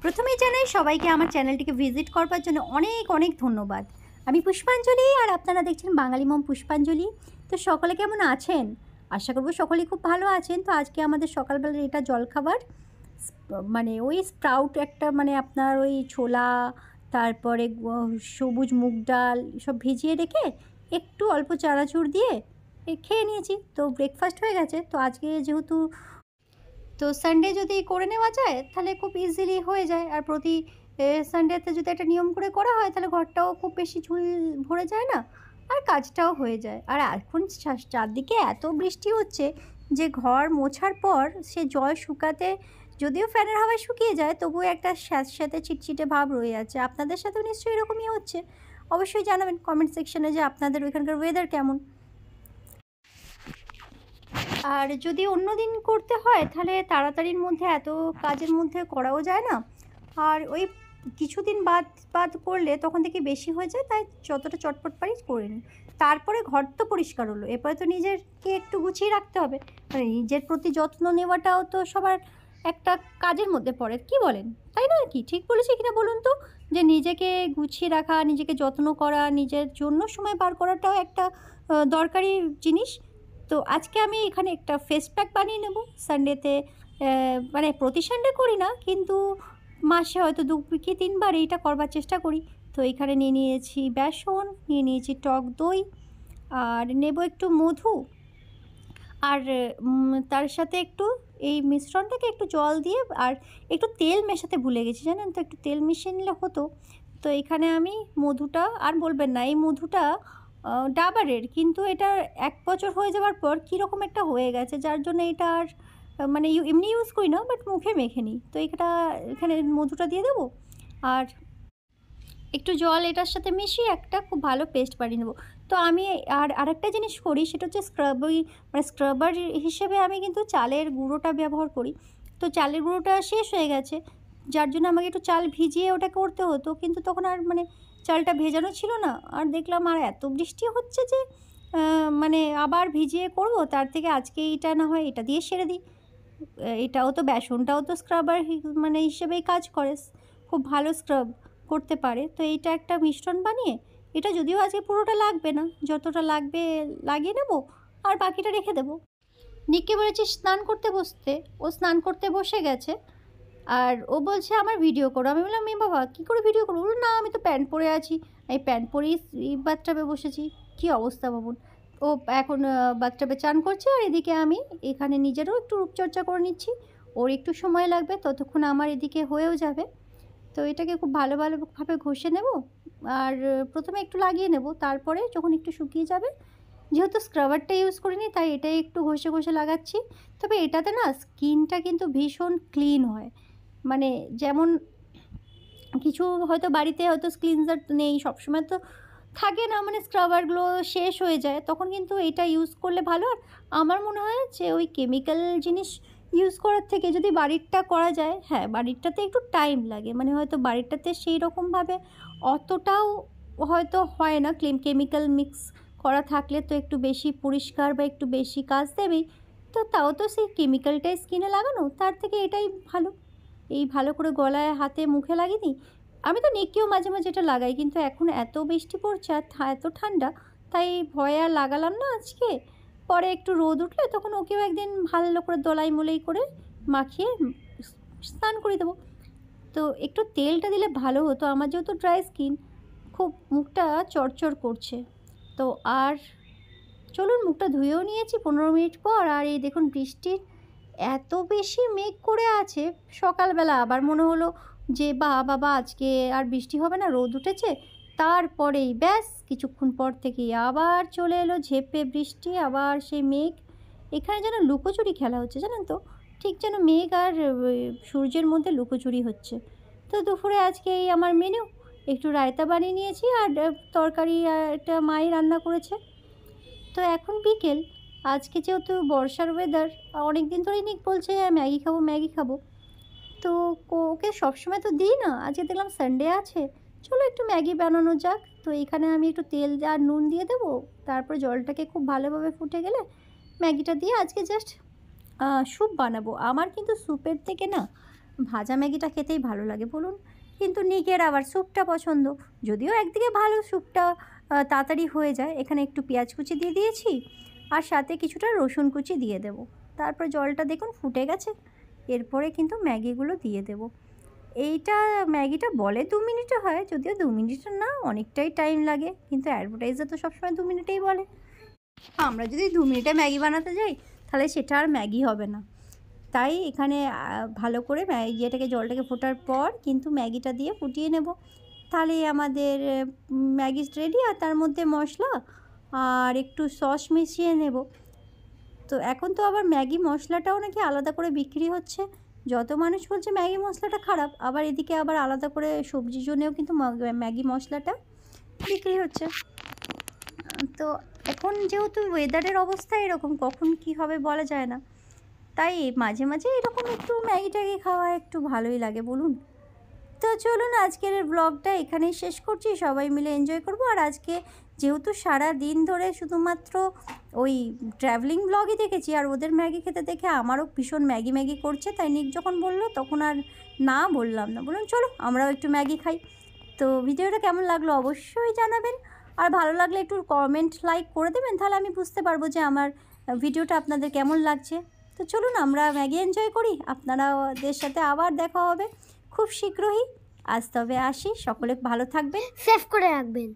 প্রথমেই জানাই সবাইকে আমার চ্যানেলটিকে ভিজিট করবার জন্য অনেক অনেক ধন্যবাদ। আমি পুষ্পাঞ্জলি আর আপনারা দেখছেন বাঙালি মম পুষ্পাঞ্জলি। তো সকলে কেমন আছেন? আশা করব সকলেই খুব ভালো আছেন। তো আজকে আমাদের সকালবেলার এটা জলখাবার, মানে ওই স্প্রাউট একটা, মানে আপনার ওই ছোলা, তারপরে সবুজ মুগ ডাল সব ভিজিয়ে রেখে একটু অল্প চানাচুর দিয়ে খেয়ে নিয়েছি। তো ব্রেকফাস্ট হয়ে গেছে। তো আজকে যেহেতু সানডে যদি করে নেওয়া যায় তাহলে খুব ইজিলি হয়ে যায়। আর প্রতি সানডেতে যদি একটা নিয়ম করে করা হয় তাহলে ঘরটাও খুব বেশি ঝুল ভরে যায় না, আর কাজটাও হয়ে যায়। আর এখন চারদিকে এত বৃষ্টি হচ্ছে যে ঘর মোছার পর সে জল শুকাতে যদিও ফ্যানের হাওয়ায় শুকিয়ে যায়, তবুও একটা স্যাঁতস্যাঁতে চিটচিটে ভাব রয়ে যাচ্ছে। আপনাদের সাথেও নিশ্চয়ই এরকমই হচ্ছে। অবশ্যই জানাবেন কমেন্ট সেকশনে যে আপনাদের ওইখানকার ওয়েদার কেমন। আর যদি অন্য দিন করতে হয় তাহলে তাড়াতাড়ির মধ্যে এত কাজের মধ্যে করাও যায় না, আর ওই কিছুদিন বাদ বাদ করলে তখন থেকে বেশি হয়ে যায়, তাই যতটা চটপট পারি করে নিই। তারপরে ঘর তো পরিষ্কার হলো, এরপরে তো নিজেকে একটু গুছিয়ে রাখতে হবে। মানে নিজের প্রতি যত্ন নেওয়াটাও তো সবার একটা কাজের মধ্যে পড়ে, কি বলেন? তাই না? কি ঠিক বলেছি কিনা বলুন তো? যে নিজেকে গুছিয়ে রাখা, নিজেকে যত্ন করা, নিজের জন্য সময় বার করাটাও একটা দরকারি জিনিস। তো আজকে আমি এখানে একটা ফেস প্যাক বানিয়ে নেব সানডেতে। মানে প্রতি সানডে করি না, কিন্তু মাসে হয়তো 2 কি 3 বার এইটা করবার চেষ্টা করি। তো এখানে নিয়ে নিয়েছি বেসন, নিয়ে নিয়েছি টক দই, আর নেব একটু মধু, আর তার সাথে একটু এই মিশ্রণটাকে একটু জল দিয়ে আর একটু তেল মেশাতে ভুলে গেছি, জানেন তো? একটু তেল মিশিয়ে নিলে হতো। তো এখানে আমি মধুটা, আর বলবেন না এই মধুটা ডাবারের, কিন্তু এটা 1 বছর হয়ে যাওয়ার পর কীরকম একটা হয়ে গেছে, যার জন্য এটা আর মানে এমনি ইউজ করি না, বাট মুখে মেখে নিই। তো এখানে মধুটা দিয়ে দেবো, আর একটু জল এটার সাথে মিশিয়ে একটা খুব ভালো পেস্ট বানিয়ে নেবো। তো আমি আরেকটা জিনিস করি, সেটা হচ্ছে মানে স্ক্রাবার হিসেবে আমি কিন্তু চালের গুঁড়োটা ব্যবহার করি। তো চালের গুঁড়োটা শেষ হয়ে গেছে, যার জন্য আমাকে একটু চাল ভিজিয়ে ওটা করতে হতো, কিন্তু তখন আর মানে চালটা ভেজানো ছিল না। আর দেখলাম আর এত বৃষ্টি হচ্ছে যে মানে আবার ভিজিয়ে করব, তার থেকে আজকে এটা না হয় এটা দিয়ে সেরে দিই। এটাও তো, বেসনটাও তো স্ক্রাবার মানে হিসেবেই কাজ করে, খুব ভালো স্ক্রাব করতে পারে। তো এইটা একটা মিশ্রণ বানিয়ে, এটা যদিও আজকে পুরোটা লাগবে না, যতটা লাগবে লাগিয়ে নেব, আর বাকিটা রেখে দেবো। নিককে বলেছি স্নান করতে বসতে, ও স্নান করতে বসে গেছে। আর ও বলছে আমার ভিডিও করো। আমি বললাম এ বাবা কী করে ভিডিও করবো? বললো না আমি তো প্যান্ট পরে আছি, এই প্যান্ট পরেই বাথটাবে বসেছি। কী অবস্থা ভাবুন। ও এখন বাথটাবে চান করছে, আর এদিকে আমি এখানে নিজেরও একটু রূপচর্চা করে নিচ্ছি। ওর একটু সময় লাগবে, ততক্ষণ আমার এদিকে হয়েও যাবে। তো এটাকে খুব ভালোভাবে ঘষে নেব, আর প্রথমে একটু লাগিয়ে নেব, তারপরে যখন একটু শুকিয়ে যাবে, যেহেতু স্ক্রাবারটা ইউজ করিনি তাই এটাই একটু ঘষে ঘষে লাগাচ্ছি। তবে এটাতে না স্কিনটা কিন্তু ভীষণ ক্লিন হয়। মানে যেমন কিছু হয়তো বাড়িতে হয়তো ক্লিনজার নেই, সবসময় তো থাকে না, মানে স্ক্রাবারগুলো শেষ হয়ে যায়, তখন কিন্তু এটা ইউজ করলে ভালো। আর আমার মনে হয় যে ওই কেমিক্যাল জিনিস ইউজ করার থেকে যদি বাড়িরটা করা যায়, হ্যাঁ বাড়িরটাতে একটু টাইম লাগে, মানে হয়তো বাড়িরটাতে সেই রকমভাবে অতটাও হয়তো হয় না, কেমিক্যাল মিক্স করা থাকলে তো একটু বেশি পরিষ্কার বা একটু বেশি কাজ দেবেই। তো তাও তো সেই কেমিক্যালটাই স্কিনে লাগানো, তার থেকে এটাই ভালো। এই ভালো করে গলায় হাতে মুখে লাগিয়ে দিই। আমি তো নিকেও মাঝে মাঝে এটা লাগাই, কিন্তু এখন এত বৃষ্টি পড়ছে আর এত ঠান্ডা, তাই ভয়ে আর লাগালাম না আজকে। পরে একটু রোদ উঠলে তখন ওকেও একদিন ভালো করে দলাই মলাই করে মাখিয়ে স্নান করে দেবো। তো একটু তেলটা দিলে ভালো হতো, আমার যেহেতু ড্রাই স্কিন, খুব মুখটা চড়চড় করছে। তো আর চলুন, মুখটা ধুয়েও নিয়েছি 15 মিনিট পর, আর এই দেখুন বৃষ্টির এত বেশি মেঘ করে আছে। সকালবেলা আবার মনে হলো যে বাবা আজকে আর বৃষ্টি হবে না, রোদ উঠেছে। তারপরেই ব্যাস কিছুক্ষণ পর থেকেই আবার চলে এলো ঝেঁপে বৃষ্টি, আবার সেই মেঘ। এখানে যেন লুকোচুরি খেলা হচ্ছে, জানেন তো? ঠিক যেন মেঘ আর সূর্যের মধ্যে লুকোচুরি হচ্ছে। তো দুপুরে আজকে এই আমার মেনু, একটু রায়তা বানিয়ে নিয়েছি, আর তরকারি আর একটা মাই রান্না করেছে। তো এখন বিকেল, আজকে যেহেতু বর্ষার ওয়েদার, অনেক দিন ধরেই নিক বলছে ম্যাগি খাবো। তো ওকে সবসময় তো দিই না, আজকে দেখলাম সানডে আছে, চলো একটু ম্যাগি বানানো যাক। তো এখানে আমি একটু তেল আর নুন দিয়ে দেবো, তারপর জলটাকে খুব ভালোভাবে ফুটে গেলে ম্যাগিটা দিয়ে আজকে জাস্ট স্যুপ বানাবো। আমার কিন্তু স্যুপের থেকে না ভাজা ম্যাগিটা খেতেই ভালো লাগে বলুন। কিন্তু নিকের আবার স্যুপটা পছন্দ, যদিও একদিকে ভালো স্যুপটা তাড়াতাড়ি হয়ে যায়। এখানে একটু পেঁয়াজ কুচি দিয়ে দিয়েছি আর সাথে কিছুটা রসুন কুচি দিয়ে দেবো। তারপর জলটা দেখুন ফুটে গেছে, এরপরে কিন্তু ম্যাগিগুলো দিয়ে দেবো। এইটা ম্যাগিটা বলে 2 মিনিটে হয়, যদিও 2 মিনিটের না, অনেকটাই টাইম লাগে, কিন্তু অ্যাডভার্টাইজে তো সবসময় 2 মিনিটেই বলে। আমরা যদি 2 মিনিটে ম্যাগি বানাতে যাই তাহলে সেটা আর ম্যাগি হবে না। তাই এখানে ভালো করে ইয়েটাকে জলটাকে ফোটার পর কিন্তু ম্যাগিটা দিয়ে ফুটিয়ে নেব। তাহলেই আমাদের ম্যাগি রেডি। আর তার মধ্যে মশলা আর একটু সস মিশিয়ে নেব। তো এখন তো আবার ম্যাগি মশলাটাও নাকি আলাদা করে বিক্রি হচ্ছে। যত মানুষ বলছে ম্যাগি মশলাটা খারাপ, আবার এদিকে আবার আলাদা করে সবজির জন্যেও কিন্তু ম্যাগি মশলাটা বিক্রি হচ্ছে। তো এখন যেহেতু ওয়েদারের অবস্থা এরকম, কখন কি হবে বলা যায় না, তাই মাঝে মাঝে এরকম একটু ম্যাগি ট্যাগি খাওয়া একটু ভালোই লাগে বলুন। তো চলুন আজকের ব্লগটা এখানেই শেষ করছি, সবাই মিলে এনজয় করব। আর আজকে যেহেতু সারা দিন ধরে শুধুমাত্র ওই ট্র্যাভেলিং ব্লগই দেখেছি, আর ওদের ম্যাগি খেতে দেখে আমারও ভীষণ ম্যাগি ম্যাগি করছে, তাই নিক যখন বললো তখন আর না বললাম না, বললাম চলো আমরাও একটু ম্যাগি খাই। তো ভিডিওটা কেমন লাগলো অবশ্যই জানাবেন, আর ভালো লাগলে একটু কমেন্ট লাইক করে দেবেন, তাহলে আমি বুঝতে পারবো যে আমার ভিডিওটা আপনাদের কেমন লাগছে। তো চলুন আমরা ম্যাগি এনজয় করি, আপনারাদের সাথে আবার দেখা হবে খুব শীঘ্রই। আজ তবে আসি, সকলে ভালো থাকবেন, সেভ করে রাখবেন।